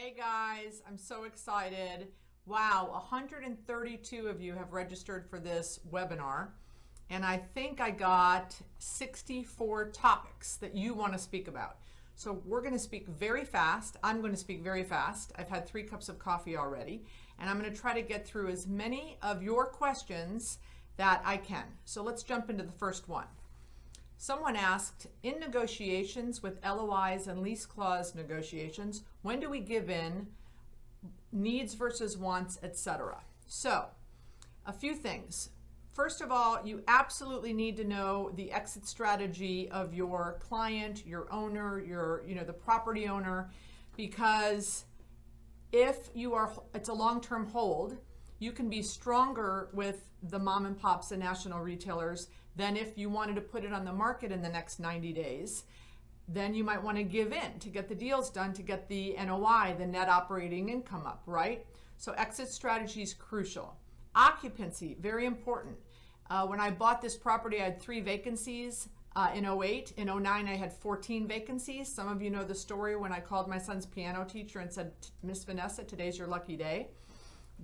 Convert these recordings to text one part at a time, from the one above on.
Hey guys, I'm so excited. Wow, 132 of you have registered for this webinar, and I think I got 64 topics that you want to speak about. So we're going to speak very fast. I'm going to speak very fast. I've had 3 cups of coffee already, and I'm going to try to get through as many of your questions that I can. So let's jump into the first one. Someone asked, in negotiations with LOIs and lease clause negotiations, when do we give in, needs versus wants, etc.? So, a few things. First of all, you absolutely need to know the exit strategy of your client, your owner, the property owner, because if it's a long-term hold, you can be stronger with the mom and pops and national retailers than if you wanted to put it on the market in the next 90 days. Then you might want to give in to get the deals done, to get the NOI, the net operating income up, right? So exit strategy is crucial. Occupancy, very important. When I bought this property, I had 3 vacancies in 08. In 09, I had 14 vacancies. Some of you know the story when I called my son's piano teacher and said, Miss Vanessa, today's your lucky day.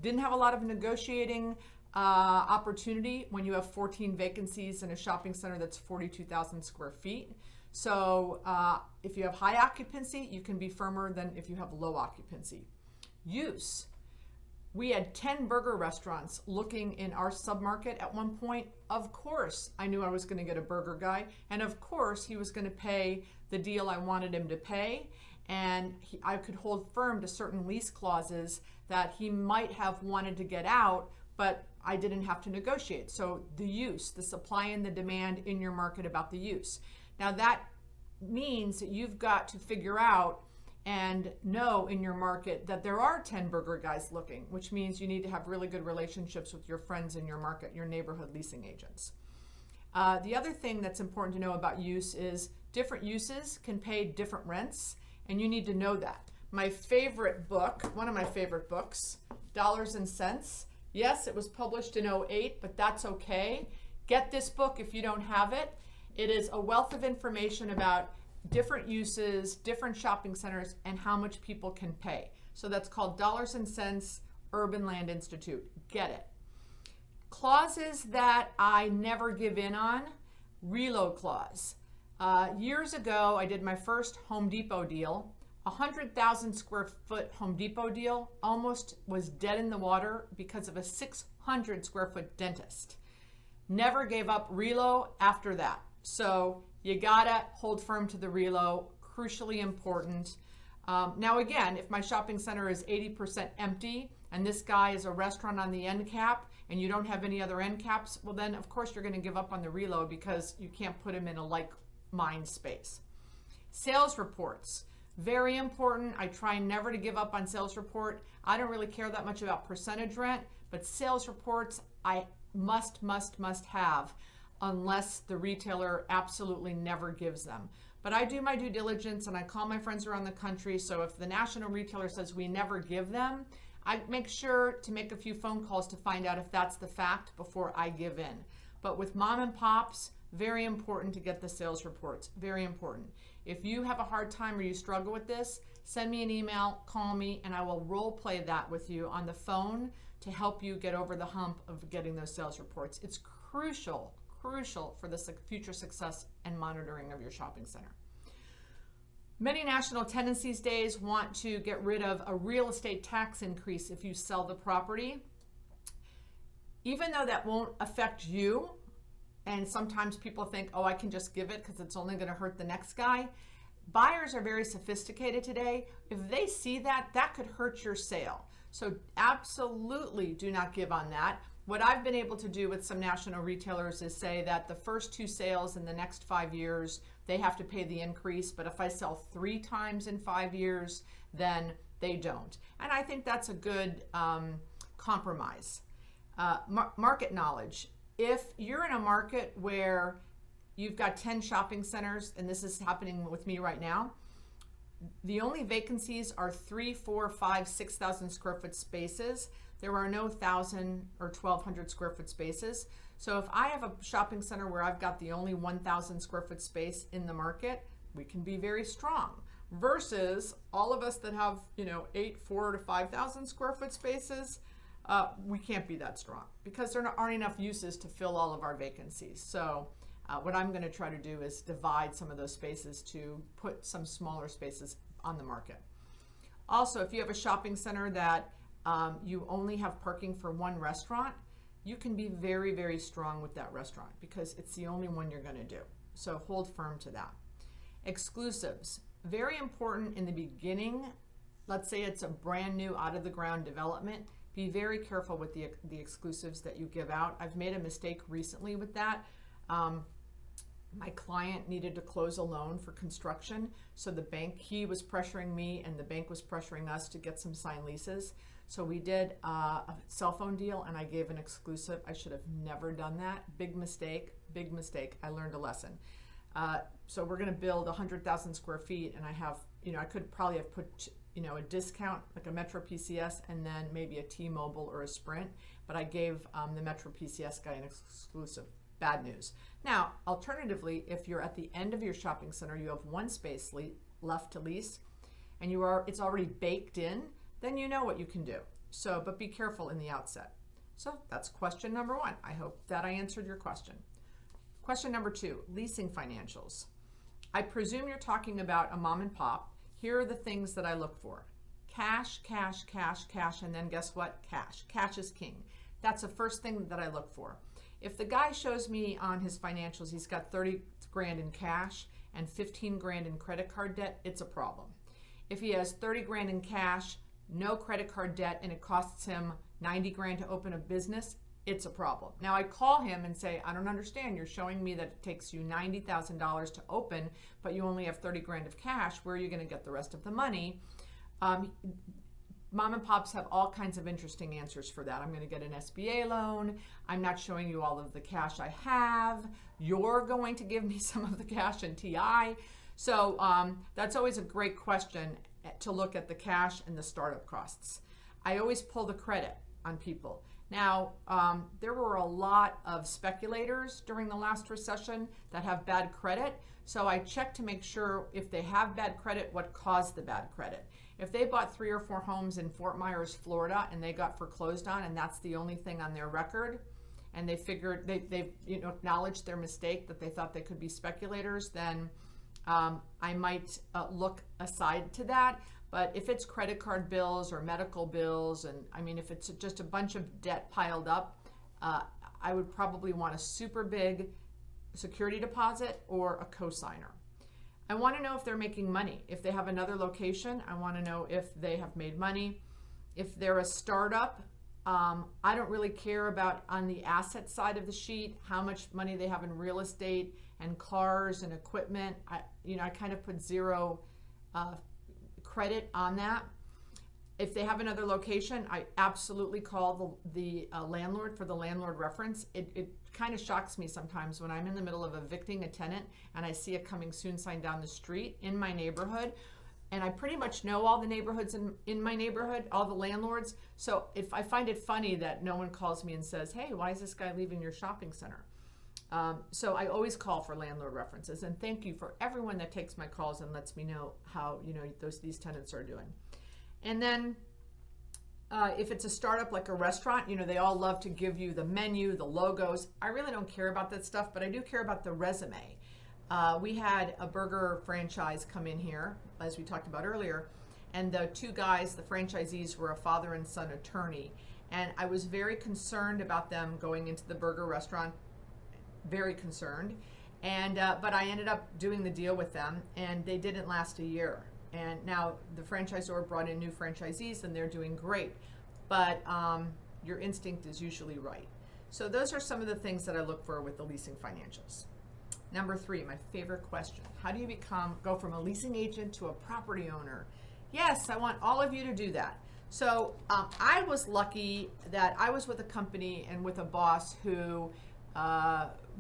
Didn't have a lot of negotiating opportunity when you have 14 vacancies in a shopping center that's 42,000 square feet. So if you have high occupancy, you can be firmer than if you have low occupancy. Use. We had 10 burger restaurants looking in our submarket at one point. Of course, I knew I was going to get a burger guy, and of course, he was going to pay the deal I wanted him to pay, and I could hold firm to certain lease clauses that he might have wanted to get out, but I didn't have to negotiate. So the use, the supply and the demand in your market about the use. Now that means that you've got to figure out and know in your market that there are 10 burger guys looking, which means you need to have really good relationships with your friends in your market, your neighborhood leasing agents. The other thing that's important to know about use is different uses can pay different rents, and you need to know that. My favorite book, one of my favorite books, Dollars and Cents. Yes, it was published in 08, but that's okay. Get this book if you don't have it. It is a wealth of information about different uses, different shopping centers, and how much people can pay. So that's called Dollars and Cents, Urban Land Institute. Get it. Clauses that I never give in on, reload clause. Years ago, I did my first Home Depot deal. 100,000 square foot Home Depot deal almost was dead in the water because of a 600 square foot dentist. Never gave up relo after that. So you gotta hold firm to the relo, crucially important. Now again, if my shopping center is 80% empty and this guy is a restaurant on the end cap and you don't have any other end caps, well then of course you're gonna give up on the relo because you can't put him in a like mind space. Sales reports, very important. I try never to give up on sales report. I don't really care that much about percentage rent, but sales reports I must have unless the retailer absolutely never gives them. But I do my due diligence and I call my friends around the country. So if the national retailer says we never give them, I make sure to make a few phone calls to find out if that's the fact before I give in. But with mom and pops, very important to get the sales reports, very important. If you have a hard time or you struggle with this, send me an email, call me, and I will role play that with you on the phone to help you get over the hump of getting those sales reports. It's crucial for the future success and monitoring of your shopping center. Many national tenants these days want to get rid of a real estate tax increase if you sell the property. Even though that won't affect you, and sometimes people think, oh, I can just give it because it's only going to hurt the next guy. Buyers are very sophisticated today. If they see that, that could hurt your sale. So absolutely do not give on that. What I've been able to do with some national retailers is say that the first 2 sales in the next 5 years, they have to pay the increase. But if I sell 3 times in 5 years, then they don't. And I think that's a good compromise. Market knowledge. If you're in a market where you've got 10 shopping centers, and this is happening with me right now, the only vacancies are 3, 4, 5, 6,000 square foot spaces. There are no 1,000 or 1,200 square foot spaces. So if I have a shopping center where I've got the only 1,000 square foot space in the market, we can be very strong. versus all of us that have, 4 to 5,000 square foot spaces. We can't be that strong because there aren't enough uses to fill all of our vacancies. So what I'm going to try to do is divide some of those spaces to put some smaller spaces on the market. Also, if you have a shopping center that you only have parking for one restaurant, you can be very, very strong with that restaurant because it's the only one you're going to do. So hold firm to that. Exclusives, very important in the beginning. Let's say it's a brand new out of the ground development. Be very careful with the exclusives that you give out. I've made a mistake recently with that. My client needed to close a loan for construction, so the bank, he was pressuring me and the bank was pressuring us to get some signed leases. So we did a cell phone deal and I gave an exclusive. I should have never done that. Big mistake, big mistake. I learned a lesson. So we're gonna build 100,000 square feet and I have, I could probably have put, a discount like a Metro PCS and then maybe a T-Mobile or a Sprint, but I gave the Metro PCS guy an exclusive. Bad news. Now, alternatively, if you're at the end of your shopping center, you have one space left to lease and it's already baked in, then you know what you can do. So, but be careful in the outset. So that's question number 1. I hope that I answered your question. Question number 2, leasing financials. I presume you're talking about a mom and pop. Here are the things that I look for. Cash, cash, cash, cash, and then guess what? Cash. Cash is king. That's the first thing that I look for. If the guy shows me on his financials he's got 30 grand in cash and 15 grand in credit card debt, it's a problem. If he has 30 grand in cash, no credit card debt, and it costs him 90 grand to open a business, it's a problem. Now I call him and say, I don't understand. You're showing me that it takes you $90,000 to open, but you only have 30 grand of cash. Where are you going to get the rest of the money? Mom and pops have all kinds of interesting answers for that. I'm going to get an SBA loan. I'm not showing you all of the cash I have. You're going to give me some of the cash in TI. So that's always a great question to look at the cash and the startup costs. I always pull the credit on people. Now, there were a lot of speculators during the last recession that have bad credit. So I check to make sure if they have bad credit, what caused the bad credit. If they bought 3 or 4 homes in Fort Myers, Florida, and they got foreclosed on, and that's the only thing on their record, and they figured they've acknowledged their mistake that they thought they could be speculators, then I might look aside to that. But if it's credit card bills or medical bills, and I mean, if it's just a bunch of debt piled up, I would probably want a super big security deposit or a cosigner. I want to know if they're making money. If they have another location, I want to know if they have made money. If they're a startup, I don't really care about on the asset side of the sheet how much money they have in real estate and cars and equipment. I kind of put 0 credit on that. If they have another location, I absolutely call the landlord for the landlord reference. It kind of shocks me sometimes when I'm in the middle of evicting a tenant and I see a coming soon sign down the street in my neighborhood. And I pretty much know all the neighborhoods in my neighborhood, all the landlords. So if I find it funny that no one calls me and says, hey, why is this guy leaving your shopping center? So I always call for landlord references, and thank you for everyone that takes my calls and lets me know how these tenants are doing. And then if it's a startup like a restaurant, they all love to give you the menu, the logos. I really don't care about that stuff, but I do care about the resume. We had a burger franchise come in here, as we talked about earlier, and the 2 guys, the franchisees, were a father and son attorney. And I was very concerned about them going into the burger restaurant, very concerned. And but I ended up doing the deal with them, and they didn't last a year. And now the franchisor brought in new franchisees, and they're doing great. But your instinct is usually right. So those are some of the things that I look for with the leasing financials. Number 3, my favorite question. How do you go from a leasing agent to a property owner? Yes, I want all of you to do that. So I was lucky that I was with a company and with a boss who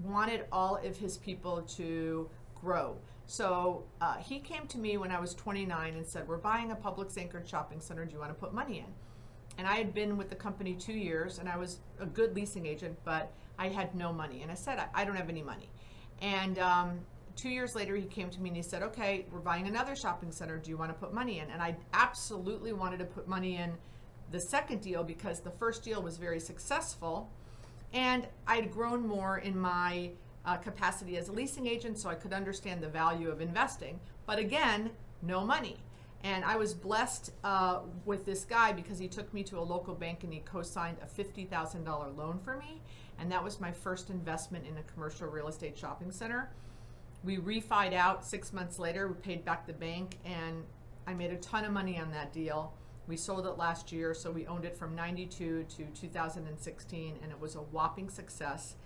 wanted all of his people to grow. So he came to me when I was 29 and said, we're buying a Publix anchored shopping center. Do you want to put money in? And I had been with the company 2 years, and I was a good leasing agent, but I had no money. And I said, I don't have any money. And 2 years later, he came to me and he said, okay, we're buying another shopping center. Do you want to put money in? And I absolutely wanted to put money in the second deal because the first deal was very successful. And I'd grown more in my capacity as a leasing agent, so I could understand the value of investing. But again, no money. And I was blessed with this guy because he took me to a local bank and he co-signed a $50,000 loan for me. And that was my first investment in a commercial real estate shopping center. We refied out 6 months later, we paid back the bank, and I made a ton of money on that deal. We sold it last year, so we owned it from 92 to 2016, and it was a whopping success.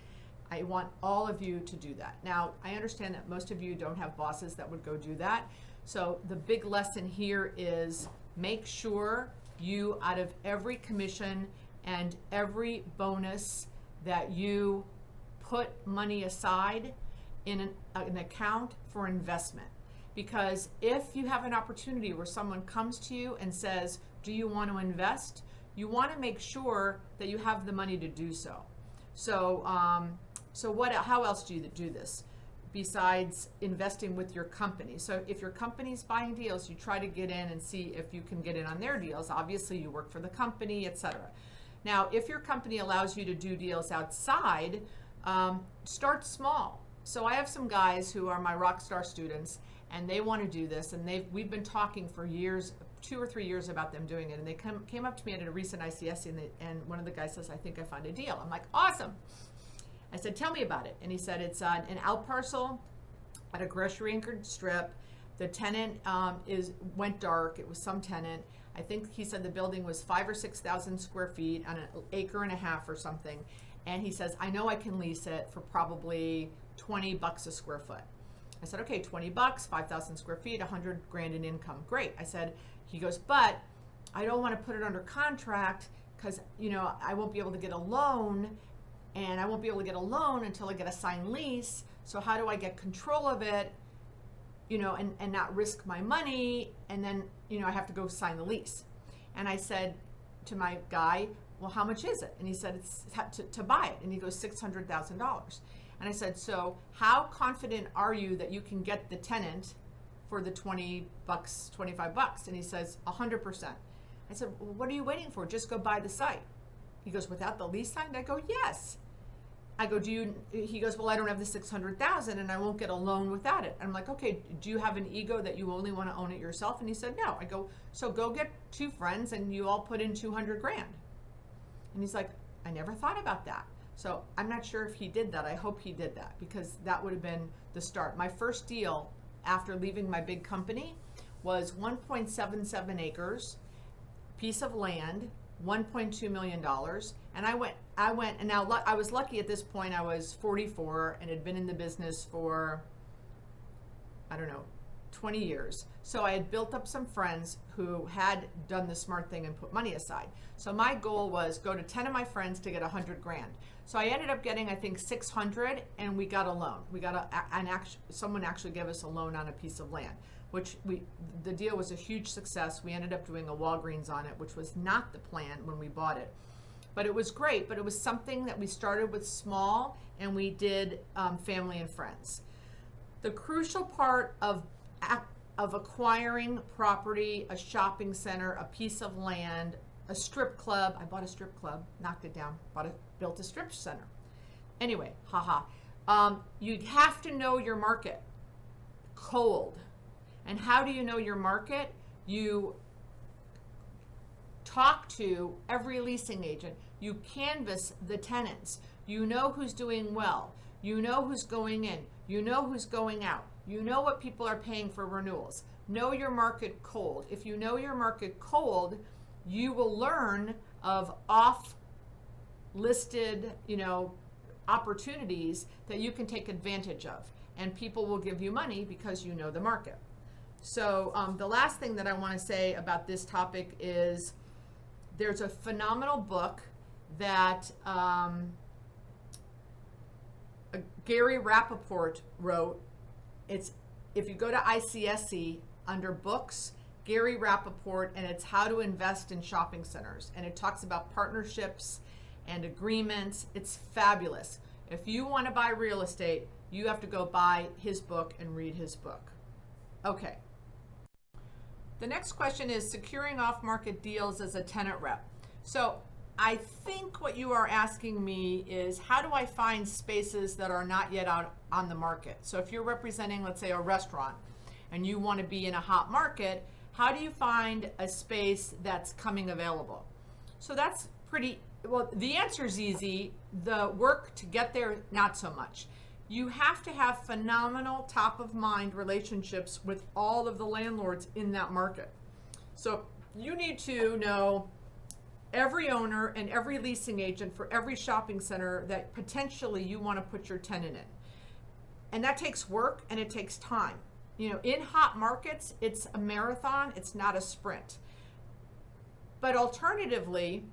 I want all of you to do that. Now, I understand that most of you don't have bosses that would go do that. So the big lesson here is make sure you, out of every commission and every bonus, that you put money aside in an account for investment. Because if you have an opportunity where someone comes to you and says, do you want to invest? You want to make sure that you have the money to do so. So, how else do you do this besides investing with your company? So if your company's buying deals, you try to get in and see if you can get in on their deals. Obviously, you work for the company, etc. Now, if your company allows you to do deals outside, start small. So I have some guys who are my rock star students, and they want to do this, and we've been talking for years, 2 or 3 years about them doing it, and they came up to me at a recent ICSC, and one of the guys says, I think I found a deal. I'm like, awesome. I said, tell me about it. And he said, it's an out parcel at a grocery anchored strip. The tenant went dark. It was some tenant. I think he said the building was 5,000 or 6,000 square feet on an acre and a half or something. And he says, I know I can lease it for probably $20 a square foot. I said, okay, $20, 5,000 square feet, 100 grand in income. Great. I said, he goes, but I don't want to put it under contract because, I won't be able to get a loan, and I won't be able to get a loan until I get a signed lease. So how do I get control of it, and not risk my money, and then, I have to go sign the lease. And I said to my guy, well, how much is it? And he said, it's to buy it. And he goes, $600,000. And I said, so how confident are you that you can get the tenant for the $20, $25? And he says, 100%. I said, well, what are you waiting for? Just go buy the site. He goes, without the lease signed? I go, yes. I go, he goes, well, I don't have the 600,000 and I won't get a loan without it. I'm like, okay, do you have an ego that you only want to own it yourself? And he said, no. I go, so go get 2 friends and you all put in 200 grand. And he's like, I never thought about that. So I'm not sure if he did that. I hope he did that because that would have been the start. My first deal after leaving my big company was 1.77 acres, piece of land, $1.2 million. And I went, and now I was lucky at this point. I was 44 and had been in the business for, 20 years. So I had built up some friends who had done the smart thing and put money aside. So my goal was go to 10 of my friends to get 100 grand. So I ended up getting, I think, 600, and we got a loan. We got someone actually gave us a loan on a piece of land, which the deal was a huge success. We ended up doing a Walgreens on it, which was not the plan when we bought it. But it was great, but it was something that we started with small, and we did family and friends. The crucial part of acquiring property, a shopping center, a piece of land, a strip club. I bought a strip club, knocked it down, built a strip center. Anyway, you have to know your market cold. And how do you know your market? You talk to every leasing agent. You canvass the tenants. You know who's doing well. You know who's going in. You know who's going out. You know what people are paying for renewals. Know your market cold. If you know your market cold, you will learn of off-listed, opportunities that you can take advantage of. And people will give you money because you know the market. So the last thing that I want to say about this topic is there's a phenomenal book that Gary Rappaport wrote. If you go to ICSC under books, Gary Rappaport, and it's how to invest in shopping centers. And it talks about partnerships and agreements. It's fabulous. If you want to buy real estate, you have to go buy his book and read his book. Okay. The next question is securing off-market deals as a tenant rep. So I think what you are asking me is, how do I find spaces that are not yet out on the market? So if you're representing, let's say, a restaurant and you want to be in a hot market, how do you find a space that's coming available? So that's pretty, well, the answer is easy. The work to get there, not so much. You have to have phenomenal top of mind relationships with all of the landlords in that market. So you need to know every owner and every leasing agent for every shopping center that potentially you want to put your tenant in. And that takes work and it takes time. You know, in hot markets, it's a marathon, it's not a sprint. But alternatively,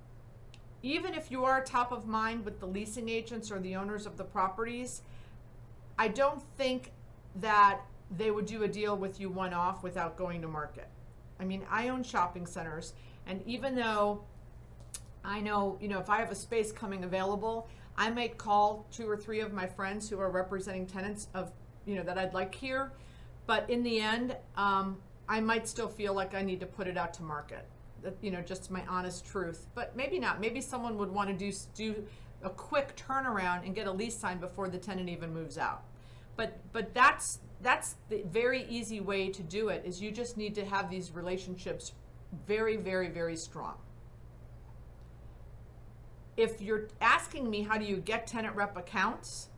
even if you are top of mind with the leasing agents or the owners of the properties, I don't think that they would do a deal with you one-off without going to market. I mean, I own shopping centers, and even though I know, you know, if I have a space coming available, I might call 2 or 3 of my friends who are representing tenants of, you know, that I'd like here. But in the end, I might still feel like I need to put it out to market. That, you know, just my honest truth. But maybe not. Maybe someone would want to do a quick turnaround and get a lease signed before the tenant even moves out. But that's the very easy way to do it, is you just need to have these relationships very, very, very strong. If you're asking me how do you get tenant rep accounts,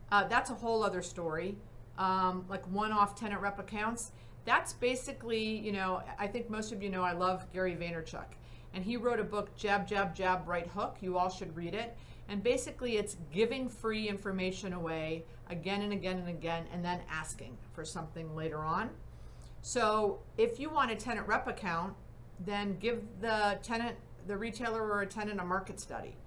that's a whole other story. Like one-off tenant rep accounts. That's basically, you know, I think most of you know I love Gary Vaynerchuk. And he wrote a book, Jab, Jab, Jab, Right Hook. You all should read it. And basically it's giving free information away again and again and again, and then asking for something later on. So if you want a tenant rep account, then give the tenant, the retailer or a tenant, a market study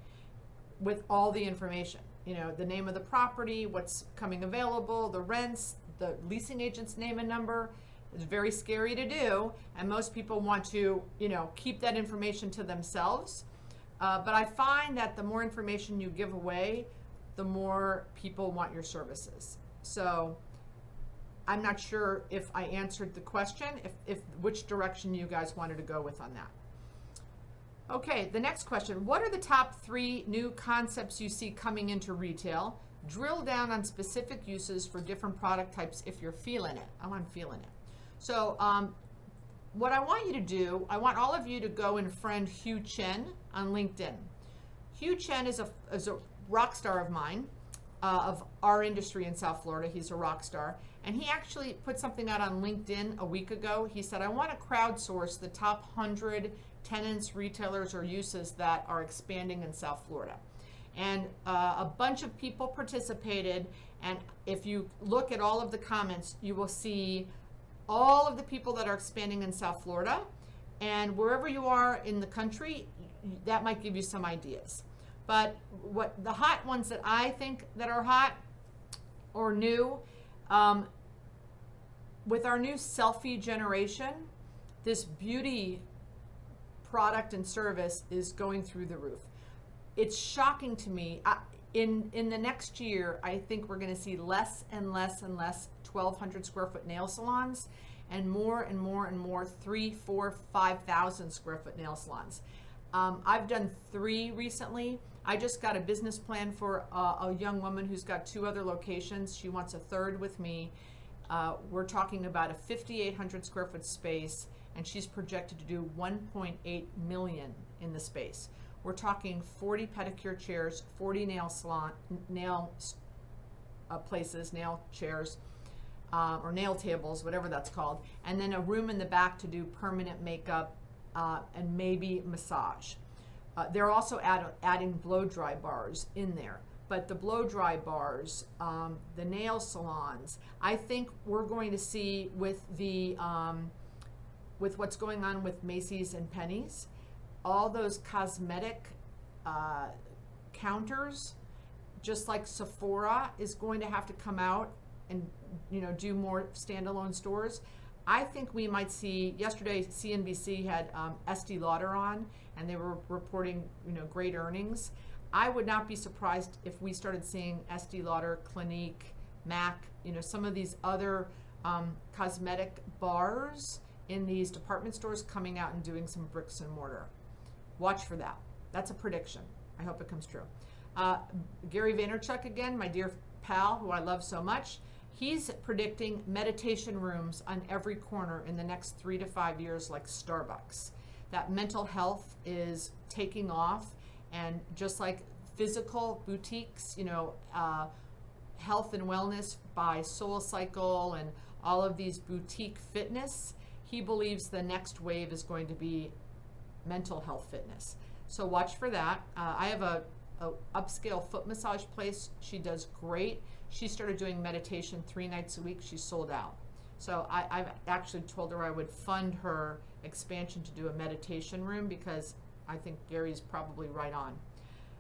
with all the information. You know, the name of the property, what's coming available, the rents, the leasing agent's name and number. It's very scary to do, and most people want to, you know, keep that information to themselves. But I find that the more information you give away, the more people want your services. So I'm not sure if I answered the question, if which direction you guys wanted to go with on that. Okay, the next question. What are the top 3 new concepts you see coming into retail? Drill down on specific uses for different product types if you're feeling it. I'm feeling it. So what I want you to do, I want all of you to go and friend Hugh Chen on LinkedIn. Hugh Chen is a rock star of mine, of our industry in South Florida. He's a rock star. And he actually put something out on LinkedIn a week ago. He said, I want to crowdsource the top 100 tenants, retailers, or uses that are expanding in South Florida. And a bunch of people participated. And if you look at all of the comments, you will see all of the people that are expanding in South Florida. And wherever you are in the country, that might give you some ideas. But what the hot ones that I think that are hot or new, with our new selfie generation, this beauty product and service is going through the roof. It's shocking to me. In the next year, I think we're going to see less and less and less 1,200 square foot nail salons, and more and more and more 3, 4, 5,000 square foot nail salons. I've done 3 recently. I just got a business plan for a young woman who's got 2 other locations. She wants a 3rd with me. We're talking about a 5,800 square foot space, and she's projected to do 1.8 million in the space. We're talking 40 pedicure chairs, 40 nail places, nail chairs, or nail tables, whatever that's called, and then a room in the back to do permanent makeup and maybe massage. They're also adding blow dry bars in there. But the blow dry bars, the nail salons, I think we're going to see with the with what's going on with Macy's and Penny's, all those cosmetic counters, just like Sephora is going to have to come out and, you know, do more standalone stores. I think we might see, yesterday CNBC had Estee Lauder on, and they were reporting, you know, great earnings. I would not be surprised if we started seeing Estee Lauder, Clinique, MAC, some of these other cosmetic bars in these department stores coming out and doing some bricks and mortar. Watch for that. That's a prediction. I hope it comes true. Gary Vaynerchuk again, my dear pal, who I love so much, he's predicting meditation rooms on every corner in the next 3 to 5 years, like Starbucks. That mental health is taking off, and just like physical boutiques, health and wellness by SoulCycle and all of these boutique fitness, he believes the next wave is going to be mental health fitness. So watch for that. I have a upscale foot massage place. She does great. She started doing meditation 3 nights a week. She's sold out. So I've actually told her I would fund her expansion to do a meditation room, because I think Gary's probably right on.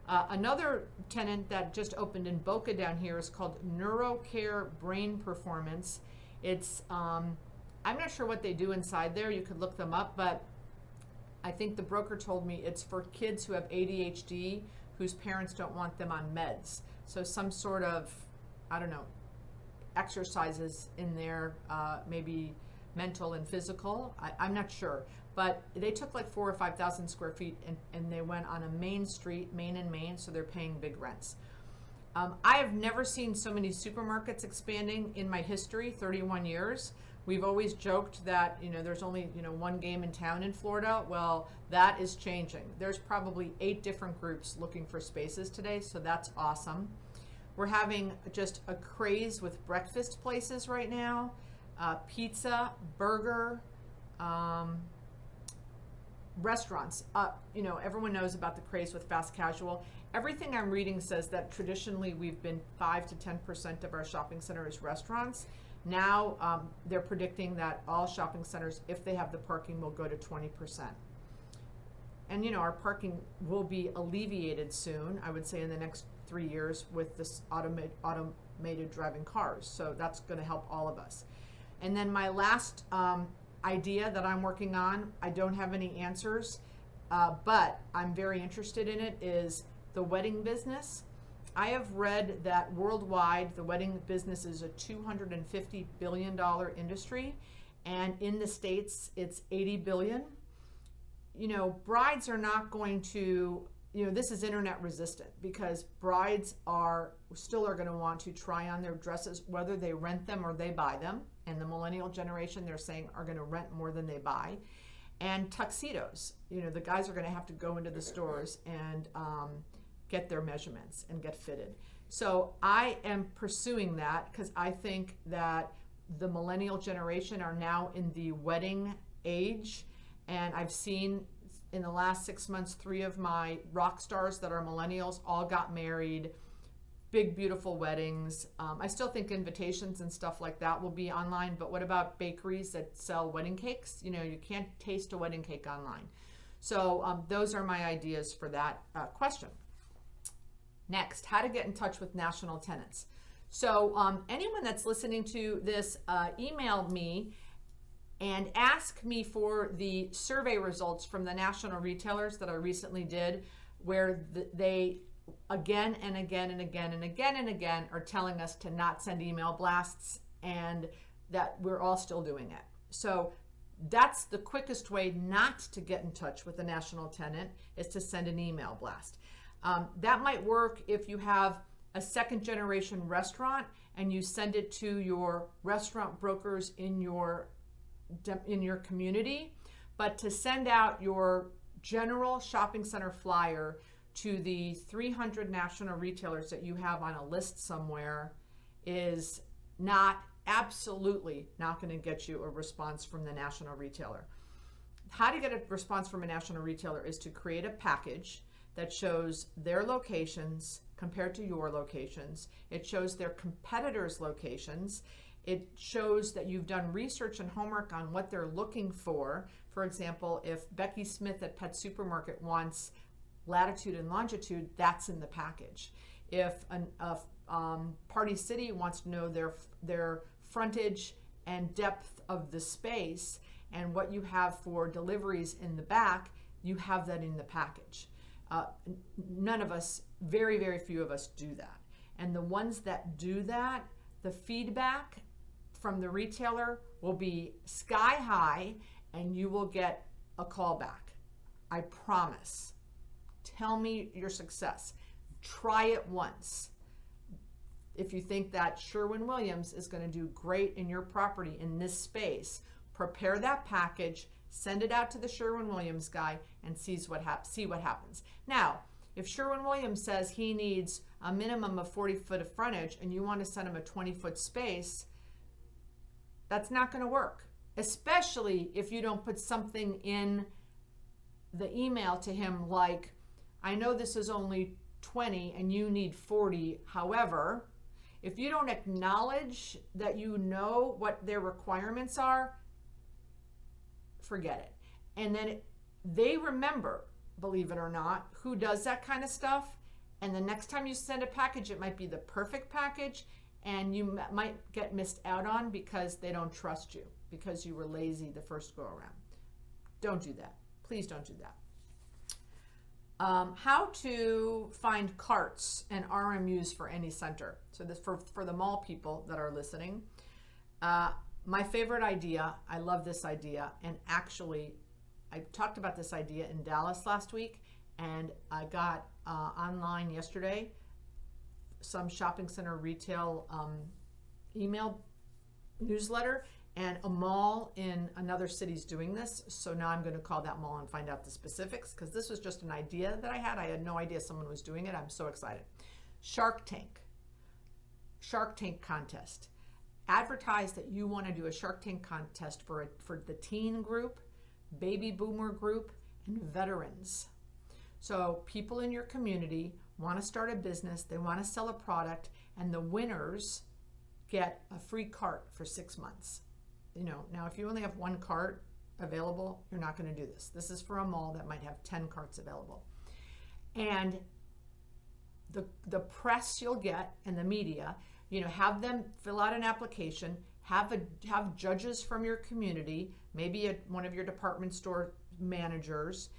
Another tenant that just opened in Boca down here is called NeuroCare Brain Performance. It's, I'm not sure what they do inside there. You could look them up, but I think the broker told me it's for kids who have ADHD whose parents don't want them on meds. So some sort of, I don't know, exercises in there, maybe mental and physical. I'm not sure. But they took like 4,000 or 5,000 square feet, and they went on a main street, Main and Main, so they're paying big rents. I have never seen so many supermarkets expanding in my history, 31 years. We've always joked that, there's only, one game in town in Florida. Well, that is changing. There's probably 8 different groups looking for spaces today, so that's awesome. We're having just a craze with breakfast places right now, pizza, burger, restaurants. Everyone knows about the craze with fast casual. Everything I'm reading says that traditionally we've been 5 to 10% of our shopping center is restaurants. Now they're predicting that all shopping centers, if they have the parking, will go to 20%. And our parking will be alleviated soon, I would say in the next 3 years, with this automated driving cars. So that's going to help all of us. And then my last idea that I'm working on, I don't have any answers, but I'm very interested in it, is the wedding business. I have read that worldwide the wedding business is a $250 billion industry, and in the States it's $80 billion. Brides are not going to, this is internet resistant, because brides are going to want to try on their dresses, whether they rent them or they buy them. And the millennial generation, they're saying, are going to rent more than they buy. And tuxedos, the guys are going to have to go into the stores and get their measurements and get fitted. So I am pursuing that, because I think that the millennial generation are now in the wedding age. And I've seen in the last 6 months, 3 of my rock stars that are millennials all got married. Big, beautiful weddings. I still think invitations and stuff like that will be online, but what about bakeries that sell wedding cakes? You can't taste a wedding cake online. So those are my ideas for that question. Next, how to get in touch with national tenants. So anyone that's listening to this, email me and ask me for the survey results from the national retailers that I recently did, where they again and again and again and again and again are telling us to not send email blasts, and that we're all still doing it. So that's the quickest way not to get in touch with a national tenant, is to send an email blast. That might work if you have a second generation restaurant and you send it to your restaurant brokers in your community. But to send out your general shopping center flyer to the 300 national retailers that you have on a list somewhere is absolutely not going to get you a response from the national retailer. How to get a response from a national retailer is to create a package that shows their locations compared to your locations. It shows their competitors' locations. It shows that you've done research and homework on what they're looking for. For example, if Becky Smith at Pet Supermarket wants latitude and longitude, that's in the package. If Party City wants to know their frontage and depth of the space and what you have for deliveries in the back, you have that in the package. None of us, very, very few of us do that. And the ones that do that, the feedback from the retailer will be sky high, and you will get a call back. I promise. Tell me your success. Try it once. If you think that Sherwin-Williams is going to do great in your property in this space, prepare that package, send it out to the Sherwin-Williams guy, and see what happens. Now, if Sherwin-Williams says he needs a minimum of 40 foot of frontage and you want to send him a 20-foot space, that's not going to work, especially if you don't put something in the email to him like, I know this is only 20 and you need 40. However, if you don't acknowledge that you know what their requirements are, forget it. And then they remember, believe it or not, who does that kind of stuff. And the next time you send a package, it might be the perfect package, and you might get missed out on because they don't trust you, because you were lazy the first go around. Don't do that. Please don't do that. How to find carts and RMUs for any center. So this for the mall people that are listening. My favorite idea, I love this idea, and actually I talked about this idea in Dallas last week, and I got online yesterday some shopping center retail email newsletter, and a mall in another city's doing this. So now I'm going to call that mall and find out the specifics, because this was just an idea that I had no idea someone was doing it. I'm so excited. Shark Tank contest. Advertise that you want to do a Shark Tank contest for the teen group, baby boomer group, and veterans. So people in your community want to start a business, they want to sell a product, and the winners get a free cart for 6 months. Now if you only have one cart available, you're not going to do this. This is for a mall that might have 10 carts available. And the press you'll get and the media, have them fill out an application, have judges from your community, maybe one of your department store managers,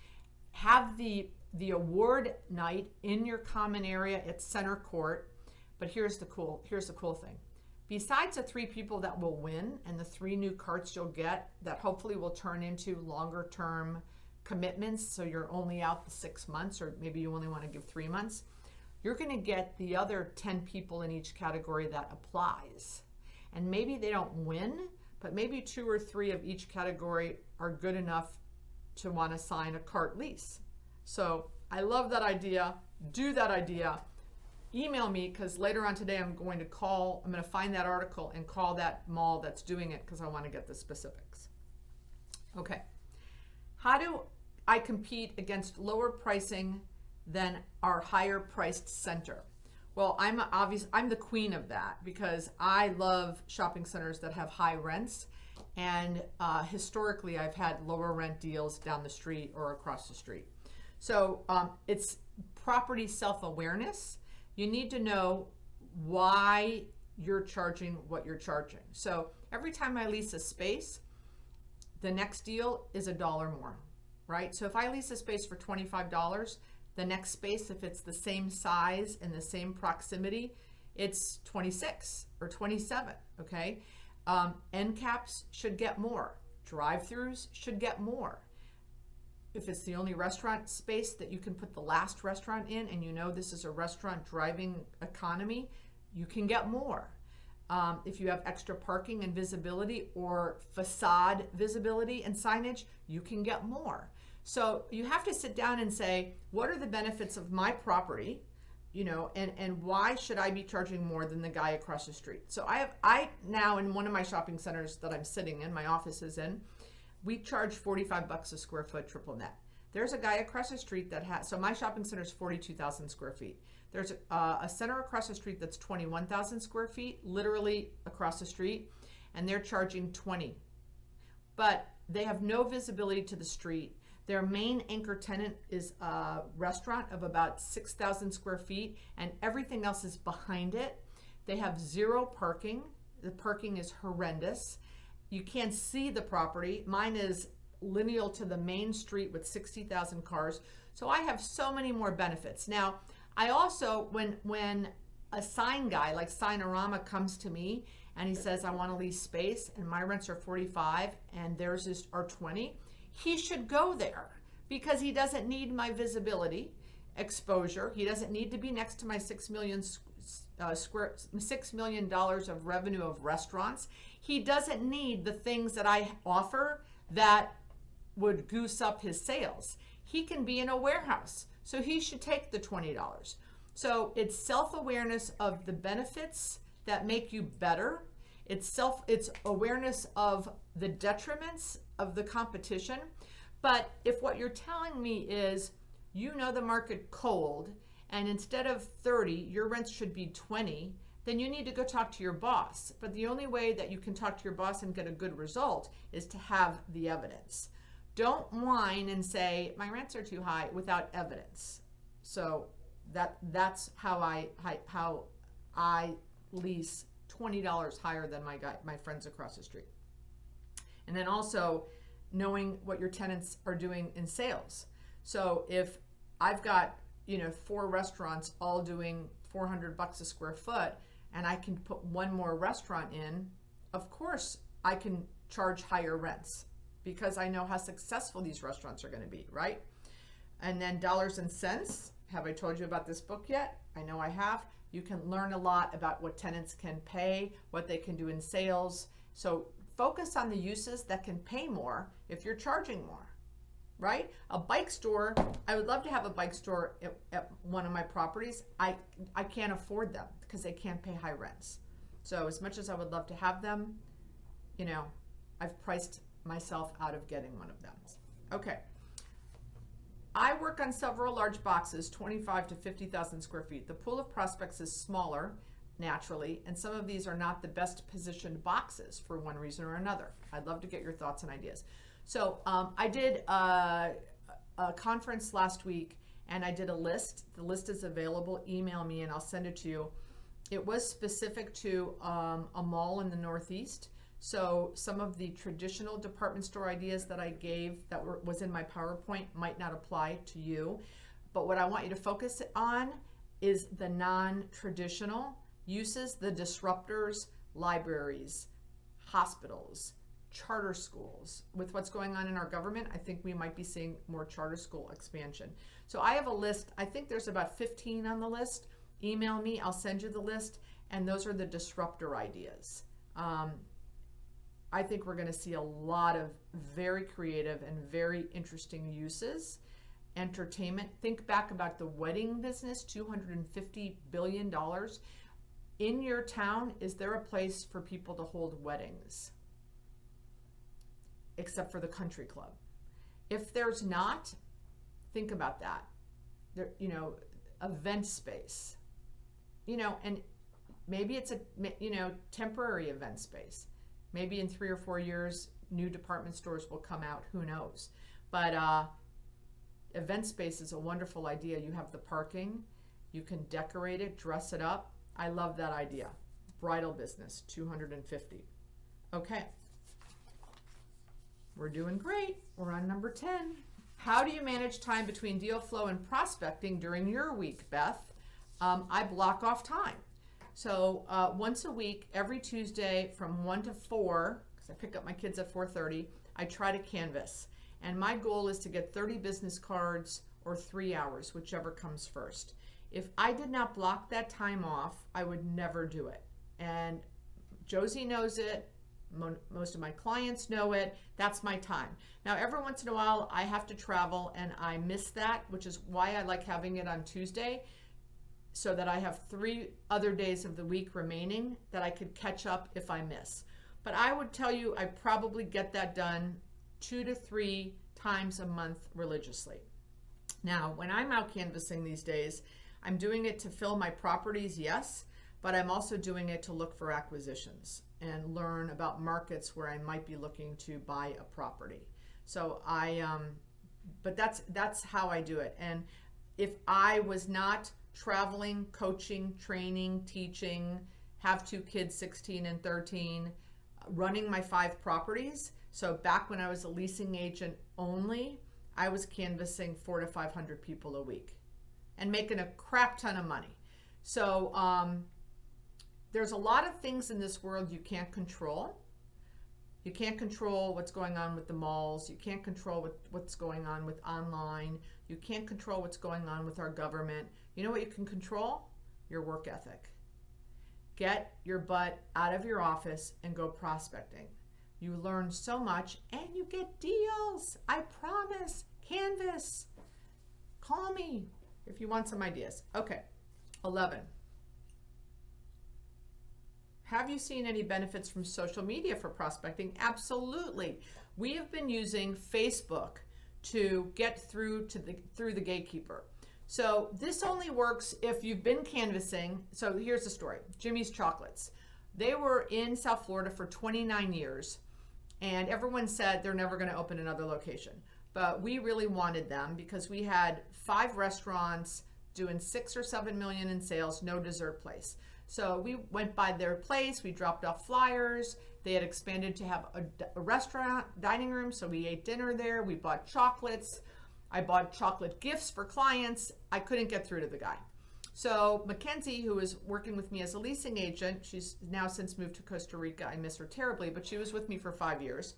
have the award night in your common area at center court. But here's the cool thing. Besides the 3 people that will win and the 3 new carts you'll get that hopefully will turn into longer term commitments, so you're only out the 6 months, or maybe you only want to give 3 months, you're going to get the other 10 people in each category that applies. And maybe they don't win, but maybe 2 or 3 of each category are good enough to want to sign a cart lease. So I love that idea. Do that idea. Email me, because later on today I'm going to find that article and call that mall that's doing it, because I want to get the specifics. Okay. How do I compete against lower pricing than our higher priced center? Well, I'm the queen of that, because I love shopping centers that have high rents, and historically I've had lower rent deals down the street or across the street. So it's property self-awareness. You need to know why you're charging what you're charging. So every time I lease a space, the next deal is $1 more, right? So if I lease a space for $25, the next space, if it's the same size and the same proximity, it's 26 or 27, okay? End caps should get more. Drive-throughs should get more. If it's the only restaurant space that you can put the last restaurant in, and this is a restaurant driving economy, you can get more. If you have extra parking and visibility, or facade visibility and signage, you can get more. So you have to sit down and say, what are the benefits of my property, and why should I be charging more than the guy across the street? So I now, in one of my shopping centers that I'm sitting in, my office is in, we charge $45 a square foot triple net. There's a guy across the street so my shopping center is 42,000 square feet. There's a center across the street that's 21,000 square feet, literally across the street, and they're charging 20. But they have no visibility to the street. Their main anchor tenant is a restaurant of about 6,000 square feet, and everything else is behind it. They have 0 parking. The parking is horrendous. You can't see the property. Mine is lineal to the main street with 60,000 cars. So I have so many more benefits. Now, I also, when a sign guy like Signorama comes to me and he says, I want to lease space and my rents are 45 and theirs are 20, he should go there because he doesn't need my visibility, exposure. He doesn't need to be next to my $6 million of revenue of restaurants. He doesn't need the things that I offer that would goose up his sales. He can be in a warehouse, so he should take the $20. So it's self-awareness of the benefits that make you better. It's awareness of the detriments of the competition. But if what you're telling me is you know the market cold and instead of 30, your rents should be 20, then you need to go talk to your boss. But the only way that you can talk to your boss and get a good result is to have the evidence. Don't whine and say, my rents are too high without evidence. So that's how I lease $20 higher than my friends across the street. And then also knowing what your tenants are doing in sales. So if I've got 4 restaurants all doing $400 a square foot and I can put one more restaurant in, of course I can charge higher rents because I know how successful these restaurants are going to be, right? And then dollars and cents. Have I told you about this book yet? I know I have. You can learn a lot about what tenants can pay, what they can do in sales. So focus on the uses that can pay more if you're charging more, right? A bike store, I would love to have a bike store at one of my properties. I can't afford them because they can't pay high rents. So as much as I would love to have them, I've priced myself out of getting one of them. Okay. I work on several large boxes, 25 to 50,000 square feet. The pool of prospects is smaller, naturally, and some of these are not the best positioned boxes for one reason or another. I'd love to get your thoughts and ideas. So I did a conference last week, and I did a list. The list is available. Email me, and I'll send it to you. It was specific to a mall in the Northeast. So some of the traditional department store ideas that I gave that was in my PowerPoint might not apply to you. But what I want you to focus on is the non-traditional uses, the disruptors, libraries, hospitals, charter schools. With what's going on in our government, I think we might be seeing more charter school expansion. So I have a list. I think there's about 15 on the list. Email me, I'll send you the list, and those are the disruptor ideas. I think we're going to see a lot of very creative and very interesting uses. Entertainment. Think back about the wedding business, $250 billion. In your town, is there a place for people to hold weddings? Except for the country club. If there's not, think about that. There, event space. And maybe it's a, temporary event space. Maybe in 3 or 4 years, new department stores will come out, who knows. But event space is a wonderful idea. You have the parking, you can decorate it, dress it up. I love that idea. Bridal business, 250. Okay. We're doing great. We're on number 10. How do you manage time between deal flow and prospecting during your week, Beth? I block off time. So once a week, every Tuesday from 1 to 4, because I pick up my kids at 4:30, I try to canvas. And my goal is to get 30 business cards or 3 hours, whichever comes first. If I did not block that time off, I would never do it. And Josie knows it. Most of my clients know it. That's my time. Now, every once in a while, I have to travel, and I miss that, which is why I like having it on Tuesday, so that I have 3 other days of the week remaining that I could catch up if I miss. But I would tell you I probably get that done 2 to 3 times a month religiously. Now, when I'm out canvassing these days, I'm doing it to fill my properties, yes, but I'm also doing it to look for acquisitions and learn about markets where I might be looking to buy a property. So but that's how I do it. And if I was not traveling, coaching, training, teaching, have 2 kids, 16 and 13, running my 5 properties. So back when I was a leasing agent only, I was canvassing 400 to 500 people a week and making a crap ton of money. So there's a lot of things in this world you can't control. You can't control what's going on with the malls. You can't control what's going on with online. You can't control what's going on with our government. You know what you can control? Your work ethic. Get your butt out of your office and go prospecting. You learn so much and you get deals. I promise. Canvas. Call me if you want some ideas. Okay. 11. Have you seen any benefits from social media for prospecting? Absolutely. We have been using Facebook to get through the gatekeeper. So this only works if you've been canvassing. So here's the story. Jimmy's Chocolates. They were in South Florida for 29 years, and everyone said they're never going to open another location. But we really wanted them because we had 5 restaurants doing 6 or 7 million in sales, no dessert place. So we went by their place, we dropped off flyers. They had expanded to have a restaurant, dining room, so we ate dinner there. We bought chocolates. I bought chocolate gifts for clients. I couldn't get through to the guy. So Mackenzie, who was working with me as a leasing agent, she's now since moved to Costa Rica. I miss her terribly, but she was with me for 5 years.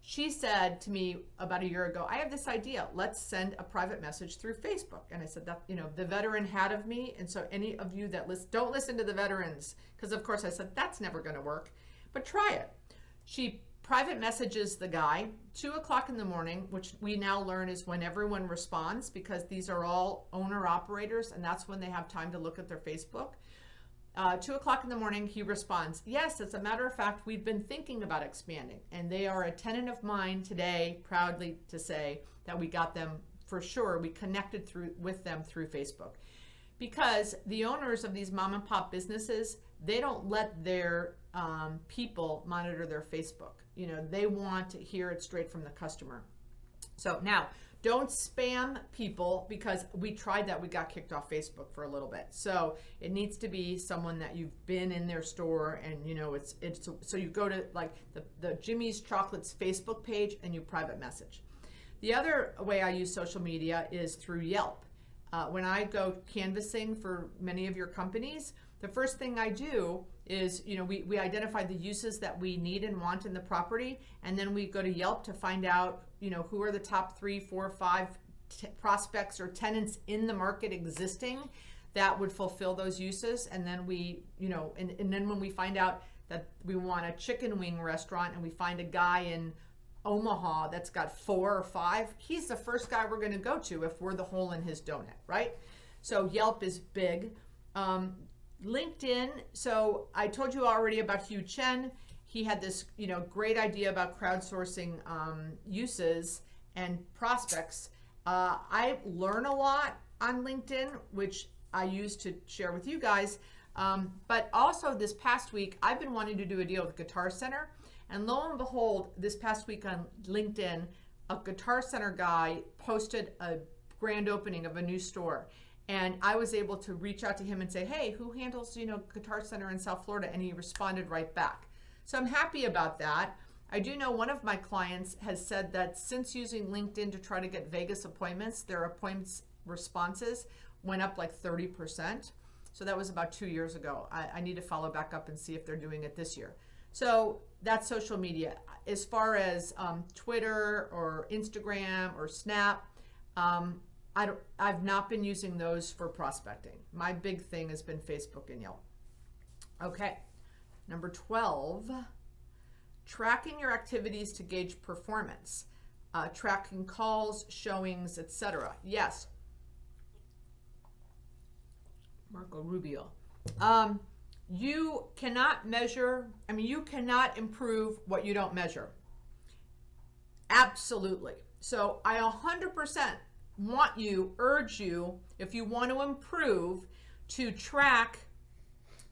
She said to me about a year ago, I have this idea. Let's send a private message through Facebook. And I said, that, the veteran had of me. And so any of you that don't listen to the veterans, because of course I said, that's never going to work, but try it. She private messages the guy 2 o'clock in the morning, which we now learn is when everyone responds, because these are all owner operators and that's when they have time to look at their Facebook. 2 o'clock in the morning, he responds, yes, as a matter of fact, we've been thinking about expanding. And they are a tenant of mine today, proudly to say that we got them for sure. We connected with them through Facebook. Because the owners of these mom and pop businesses, they don't let their people monitor their Facebook. They want to hear it straight from the customer. So now, don't spam people, because we tried that. We got kicked off Facebook for a little bit. So it needs to be someone that you've been in their store and it's so you go to like the Jimmy's Chocolates Facebook page and you private message. The other way I use social media is through Yelp. When I go canvassing for many of your companies, the first thing I do is, we identify the uses that we need and want in the property, and then we go to Yelp to find out, who are the top 3, 4, 5 prospects or tenants in the market existing that would fulfill those uses. And then we, and then when we find out that we want a chicken wing restaurant and we find a guy in Omaha that's got 4 or 5, he's the first guy we're going to go to if we're the hole in his donut, right? So Yelp is big. LinkedIn, so I told you already about Hugh Chen. He had this, great idea about crowdsourcing uses and prospects. I learn a lot on LinkedIn, which I use to share with you guys. But also this past week, I've been wanting to do a deal with Guitar Center. And lo and behold, this past week on LinkedIn, a Guitar Center guy posted a grand opening of a new store. And I was able to reach out to him and say, hey, who handles, Guitar Center in South Florida? And he responded right back. So I'm happy about that. I do know one of my clients has said that since using LinkedIn to try to get Vegas appointments, their appointments responses went up like 30%. So that was about 2 years ago. I need to follow back up and see if they're doing it this year. So that's social media. As far as Twitter or Instagram or Snap, I've not been using those for prospecting. My big thing has been Facebook and Yelp. Okay, number 12, tracking your activities to gauge performance, tracking calls, showings, etc. Yes, Marco Rubio. You cannot measure, you cannot improve what you don't measure. Absolutely. So I 100% urge you, if you want to improve, to track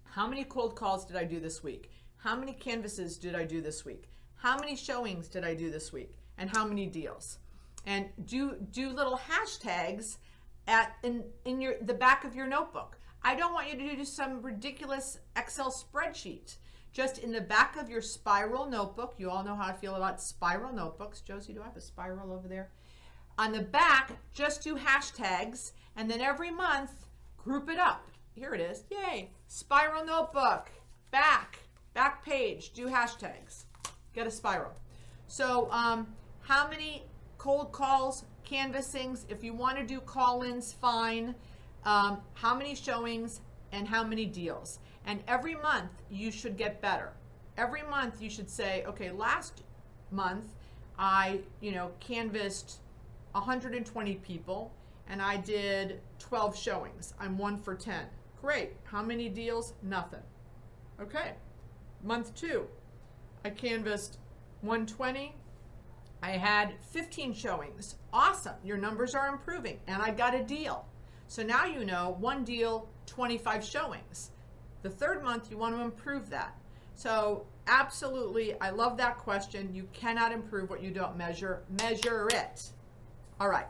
how many cold calls did I do this week? How many canvases did I do this week? How many showings did I do this week? And how many deals? And do little hashtags in the back of your notebook. I don't want you to do some ridiculous Excel spreadsheet. Just in the back of your spiral notebook, you all know how I feel about spiral notebooks. Josie, do I have a spiral over there? On the back, just do hashtags, and then every month, group it up. here it is. Yay. Spiral notebook. Back page. Do hashtags. Get a spiral. So how many cold calls, canvassings? If you want to do call-ins, fine. How many showings and how many deals? And every month you should get better. Every month you should say, okay, last month I, canvassed 120 people and I did 12 showings. I'm 1 for 10. Great. How many deals? Nothing. Okay. Month 2, I canvassed 120. I had 15 showings. Awesome. Your numbers are improving and I got a deal. So now 1 deal, 25 showings. The 3rd month, you want to improve that. So absolutely, I love that question. You cannot improve what you don't measure. Measure it. All right.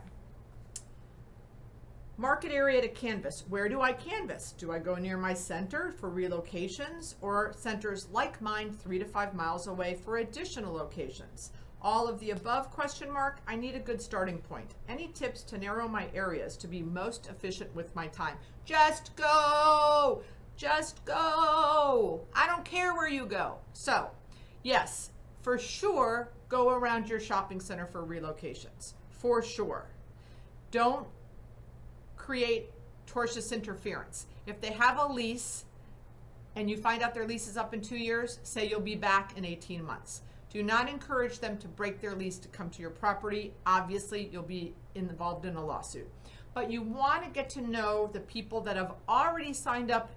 Market area to canvas. Where do I canvas? Do I go near my center for relocations or centers like mine 3 to 5 miles away for additional locations? All of the above ? I need a good starting point. Any tips to narrow my areas to be most efficient with my time? Just go. Just go. I don't care where you go. So, yes, for sure, go around your shopping center for relocations. For sure. Don't create tortious interference. If they have a lease and you find out their lease is up in 2 years, say you'll be back in 18 months. Do not encourage them to break their lease to come to your property. Obviously, you'll be involved in a lawsuit. But you want to get to know the people that have already signed up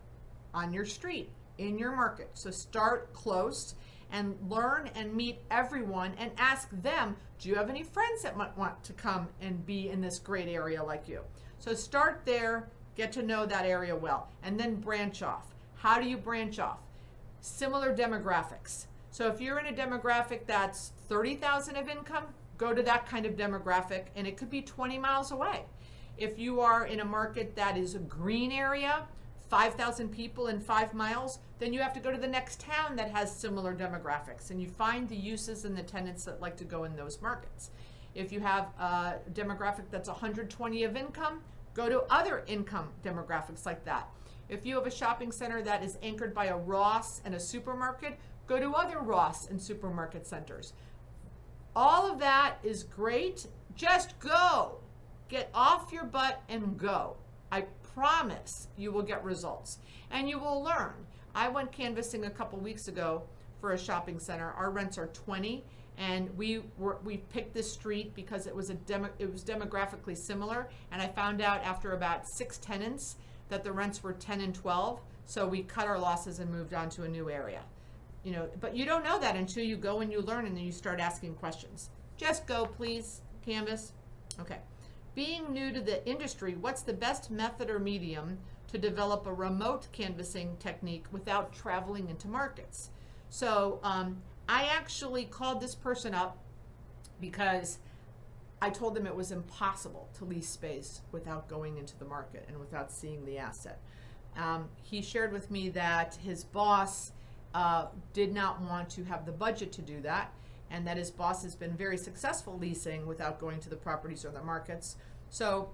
on your street, in your market. So start close and learn and meet everyone and ask them, do you have any friends that might want to come and be in this great area like you? So start there, get to know that area well, and then branch off. How do you branch off? Similar demographics. So if you're in a demographic that's 30,000 of income, go to that kind of demographic, and it could be 20 miles away. If you are in a market that is a green area, 5,000 people in 5 miles, then you have to go to the next town that has similar demographics, and you find the uses and the tenants that like to go in those markets. If you have a demographic that's 120 of income, go to other income demographics like that. If you have a shopping center that is anchored by a Ross and a supermarket, go to other Ross and supermarket centers. All of that is great. Just go. Get off your butt and go. I promise you will get results and you will learn. I went canvassing a couple weeks ago for a shopping center. Our rents are 20, and we picked this street because it was demographically similar, and I found out after about 6 tenants that the rents were 10 and 12, so we cut our losses and moved on to a new area. But you don't know that until you go and you learn and then you start asking questions. Just go, please. Canvas. Okay. Being new to the industry, what's the best method or medium to develop a remote canvassing technique without traveling into markets? So I actually called this person up because I told them it was impossible to lease space without going into the market and without seeing the asset. He shared with me that his boss did not want to have the budget to do that, and that his boss has been very successful leasing without going to the properties or the markets. So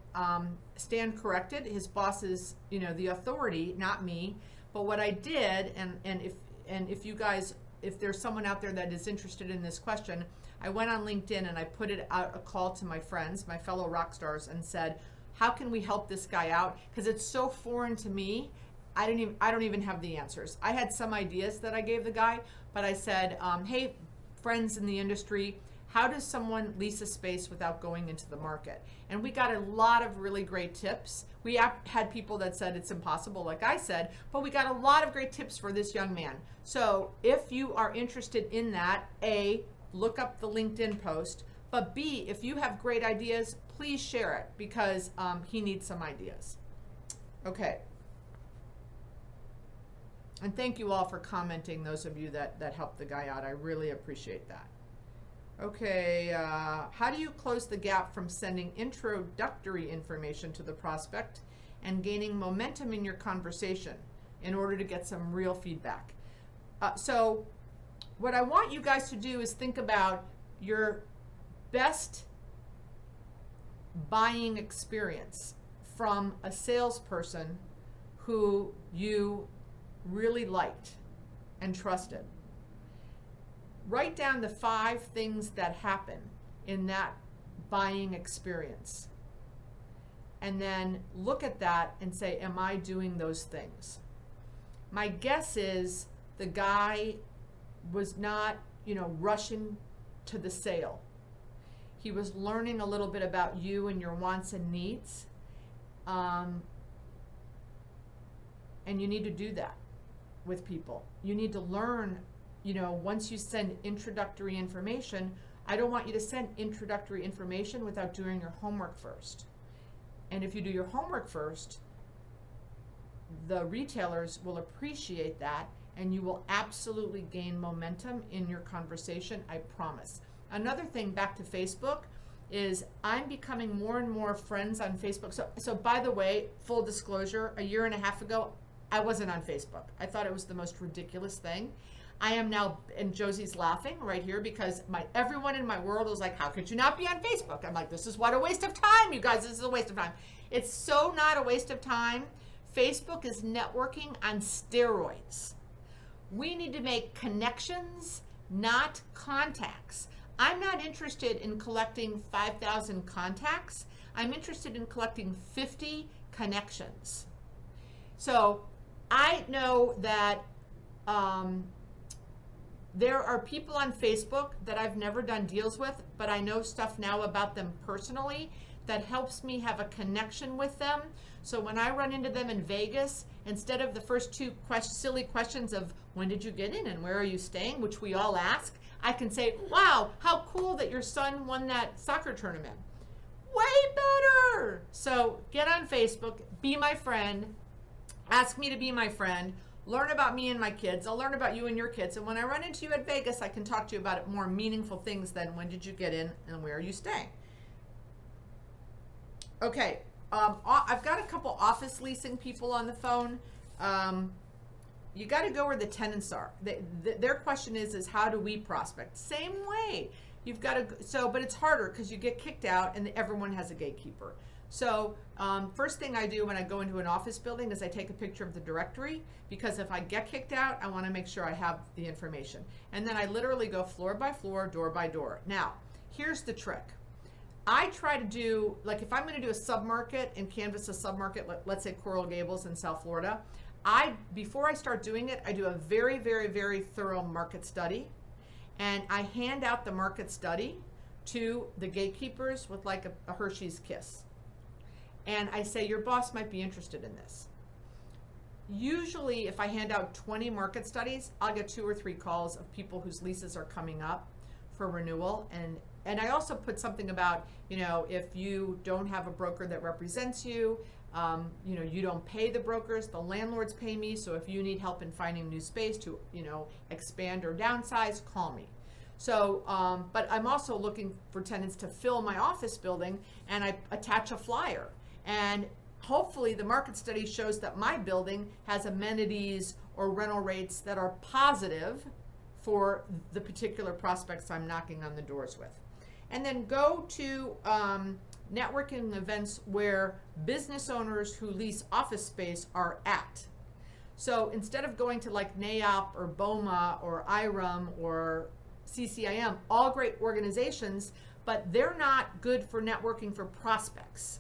stand corrected. His boss is, the authority, not me. But what I did, and if you guys, if there's someone out there that is interested in this question, I went on LinkedIn and I put it out a call to my friends, my fellow rock stars, and said, how can we help this guy out? Because it's so foreign to me. I don't even have the answers. I had some ideas that I gave the guy, but I said, hey, friends in the industry, how does someone lease a space without going into the market? And we got a lot of really great tips. We had people that said it's impossible, like I said, but we got a lot of great tips for this young man. So if you are interested in that, A, look up the LinkedIn post, but B, if you have great ideas, please share it because he needs some ideas. Okay. And thank you all for commenting, those of you that helped the guy out. I really appreciate that. Okay, how do you close the gap from sending introductory information to the prospect and gaining momentum in your conversation in order to get some real feedback? So what I want you guys to do is think about your best buying experience from a salesperson who you really liked and trusted. Write down the 5 things that happen in that buying experience. And then look at that and say, am I doing those things? My guess is the guy was not, rushing to the sale. He was learning a little bit about you and your wants and needs. And you need to do that with people. You need to learn, once you send introductory information, I don't want you to send introductory information without doing your homework first. And if you do your homework first, the retailers will appreciate that, and you will absolutely gain momentum in your conversation, I promise. Another thing, back to Facebook, is I'm becoming more and more friends on Facebook. So by the way, full disclosure, a year and a half ago, I wasn't on Facebook. I thought it was the most ridiculous thing. I am now, and Josie's laughing right here because everyone in my world was like, how could you not be on Facebook? I'm like, this is what a waste of time, you guys. This is a waste of time. It's so not a waste of time. Facebook is networking on steroids. We need to make connections, not contacts. I'm not interested in collecting 5,000 contacts. I'm interested in collecting 50 connections. So I know that there are people on Facebook that I've never done deals with, but I know stuff now about them personally that helps me have a connection with them. So when I run into them in Vegas, instead of the first 2 silly questions of when did you get in and where are you staying, which we all ask, I can say, wow, how cool that your son won that soccer tournament. Way better. So get on Facebook, be my friend, ask me to be my friend, learn about me and my kids. I'll learn about you and your kids. And when I run into you at Vegas, I can talk to you about more meaningful things than when did you get in and where are you staying. Okay, I've got a couple office leasing people on the phone. You got to go where the tenants are. Their question is how do we prospect? Same way. You've got to, but it's harder because you get kicked out and everyone has a gatekeeper. So first thing I do when I go into an office building is I take a picture of the directory, because if I get kicked out, I want to make sure I have the information. And then I literally go floor by floor, door by door. Now, here's the trick. I try to do, like if I'm going to do a submarket and canvas a submarket, let's say Coral Gables in South Florida, before I start doing it, I do a very, very, very thorough market study. And I hand out the market study to the gatekeepers with like a Hershey's kiss. And I say, your boss might be interested in this. Usually, if I hand out 20 market studies, I'll get 2 or 3 calls of people whose leases are coming up for renewal. And I also put something about, if you don't have a broker that represents you, you don't pay the brokers, the landlords pay me. So if you need help in finding new space to, expand or downsize, call me. So, but I'm also looking for tenants to fill my office building, and I attach a flyer. And hopefully the market study shows that my building has amenities or rental rates that are positive for the particular prospects I'm knocking on the doors with. And then go to networking events where business owners who lease office space are at. So instead of going to like NAIOP or BOMA or IRUM or CCIM, all great organizations, but they're not good for networking for prospects.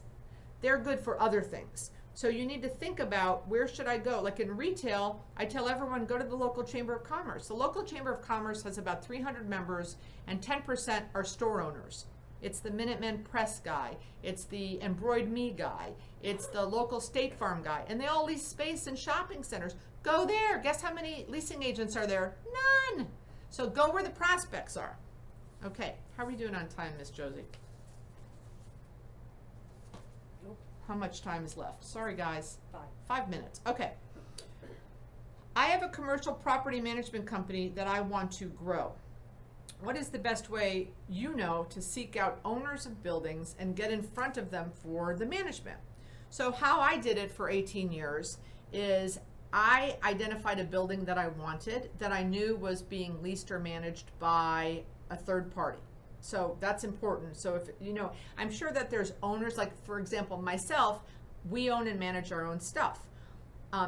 They're good for other things. So you need to think about, where should I go? Like in retail, I tell everyone, go to the local Chamber of Commerce. The local Chamber of Commerce has about 300 members, and 10% are store owners. It's the Minutemen Press guy. It's the Embroid Me guy. It's the local State Farm guy. And they all lease space in shopping centers. Go there. Guess how many leasing agents are there? None. So go where the prospects are. Okay, how are we doing on time, Miss Josie? How much time is left? Sorry, guys. 5 minutes. Okay. I have a commercial property management company that I want to grow. What is the best way, to seek out owners of buildings and get in front of them for the management? So how I did it for 18 years is I identified a building that I wanted, that I knew was being leased or managed by a third party. So that's important. So if, I'm sure that there's owners, like for example, myself, we own and manage our own stuff.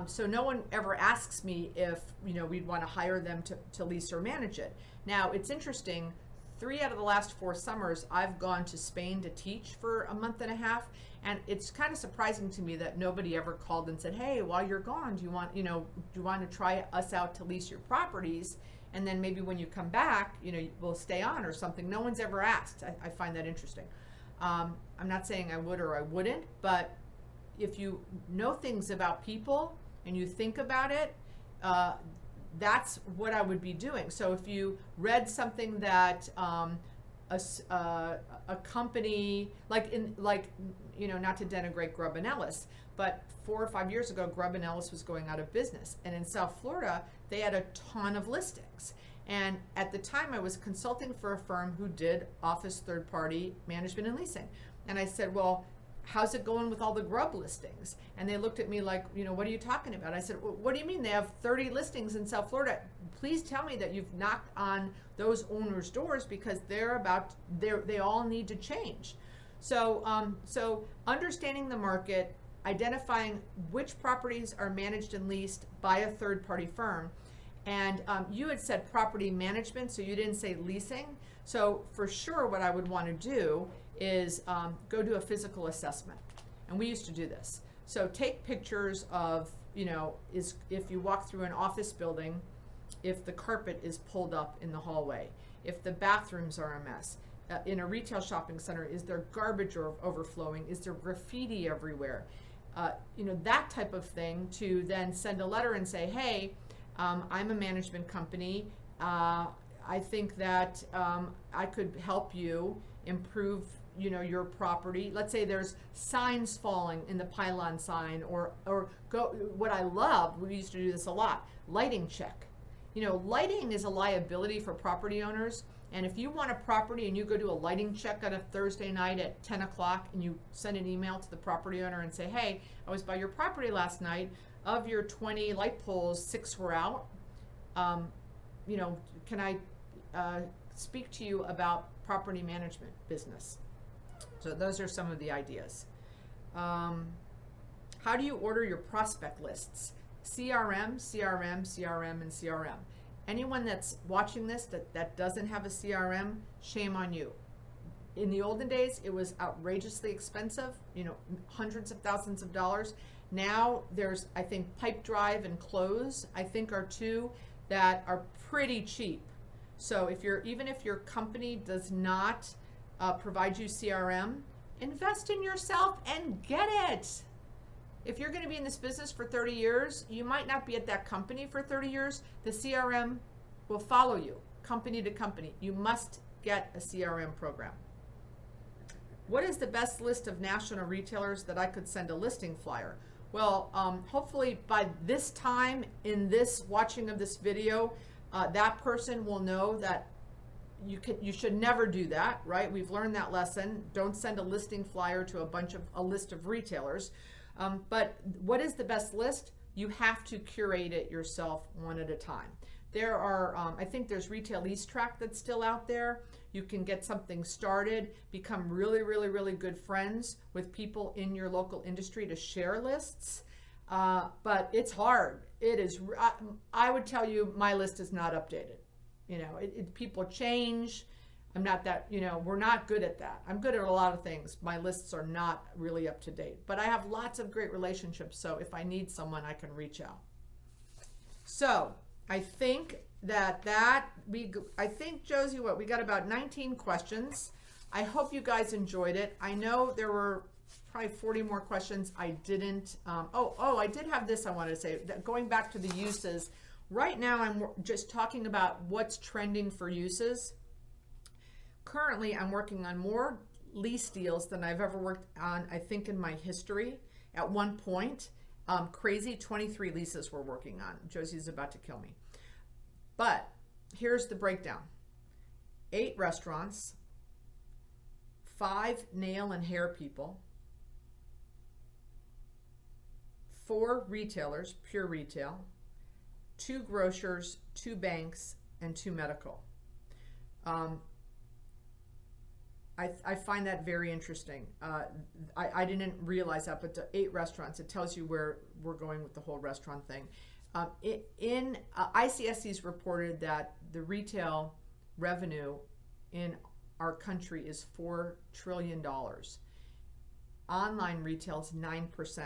So no one ever asks me if, we'd want to hire them to lease or manage it. Now, it's interesting. 3 out of the last 4 summers, I've gone to Spain to teach for a month and a half. And it's kind of surprising to me that nobody ever called and said, hey, while you're gone, do you want to try us out to lease your properties? And then maybe when you come back, we'll stay on or something. No one's ever asked. I find that interesting. I'm not saying I would or I wouldn't, but if you know things about people and you think about it, that's what I would be doing. So if you read something that a company not to denigrate Grubb & Ellis, but 4 or 5 years ago, Grubb & Ellis was going out of business, and in South Florida they had a ton of listings. And at the time, I was consulting for a firm who did office third-party management and leasing, and I said, well, how's it going with all the Grubb listings? And they looked at me like, what are you talking about? I said, well, what do you mean? They have 30 listings in South Florida. Please tell me that you've knocked on those owners' doors, because they all need to change. So understanding the market, identifying which properties are managed and leased by a third-party firm. And you had said property management, so you didn't say leasing. So for sure, what I would want to do is go do a physical assessment. And we used to do this. So take pictures of, if you walk through an office building, if the carpet is pulled up in the hallway, if the bathrooms are a mess. In a retail shopping center, is there garbage overflowing? Is there graffiti everywhere? That type of thing, to then send a letter and say, hey, I'm a management company. I think that I could help you improve your property. Let's say there's signs falling in the pylon sign, or go. What I love, we used to do this a lot, lighting check. Lighting is a liability for property owners. And if you want a property and you go do a lighting check on a Thursday night at 10 o'clock and you send an email to the property owner and say, hey, I was by your property last night. Of your 20 light poles, 6 were out. Can I speak to you about property management business? So those are some of the ideas. How do you order your prospect lists? CRM, CRM, CRM, and CRM. Anyone that's watching this that doesn't have a CRM, shame on you. In the olden days, it was outrageously expensive, hundreds of thousands of dollars. Now there's, I think, Pipedrive and Close, I think, are 2 that are pretty cheap. So even if your company does not provide you CRM, invest in yourself and get it. If you're going to be in this business for 30 years, you might not be at that company for 30 years. The CRM will follow you, company to company. You must get a CRM program. What is the best list of national retailers that I could send a listing flyer? Well, hopefully by this time in this watching of this video, that person will know that you should never do that, right? We've learned that lesson. Don't send a listing flyer to a list of retailers. But what is the best list? You have to curate it yourself one at a time. There are, I think there's Retail Lease Track that's still out there. You can get something started, become really, really, really good friends with people in your local industry to share lists. But it's hard. It is, I would tell you, my list is not updated. People change. I'm not that, we're not good at that. I'm good at a lot of things. My lists are not really up to date, but I have lots of great relationships. So if I need someone, I can reach out. So I think I think, Josie, we got about 19 questions. I hope you guys enjoyed it. I know there were probably 40 more questions I didn't. I did have this I wanted to say. Going back to the uses, right now I'm just talking about what's trending for uses. Currently, I'm working on more lease deals than I've ever worked on, I think, in my history. At one point, crazy 23 leases we're working on. Josie's about to kill me. But here's the breakdown. 8 restaurants, 5 nail and hair people, 4 retailers, pure retail, 2 grocers, 2 banks, and 2 medical. I find that very interesting. I didn't realize that, but the 8 restaurants, it tells you where we're going with the whole restaurant thing. ICSC's reported that the retail revenue in our country is $4 trillion. Online retail is 9%.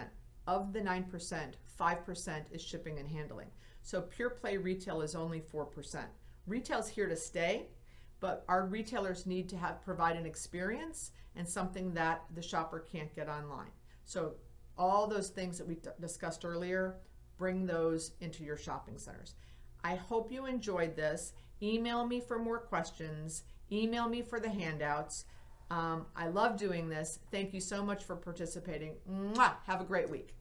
Of the 9%, 5% is shipping and handling. So pure play retail is only 4%. Retail's here to stay, but our retailers need to provide an experience and something that the shopper can't get online. So all those things that we discussed earlier, bring those into your shopping centers. I hope you enjoyed this. Email me for more questions. Email me for the handouts. I love doing this. Thank you so much for participating. Mwah! Have a great week.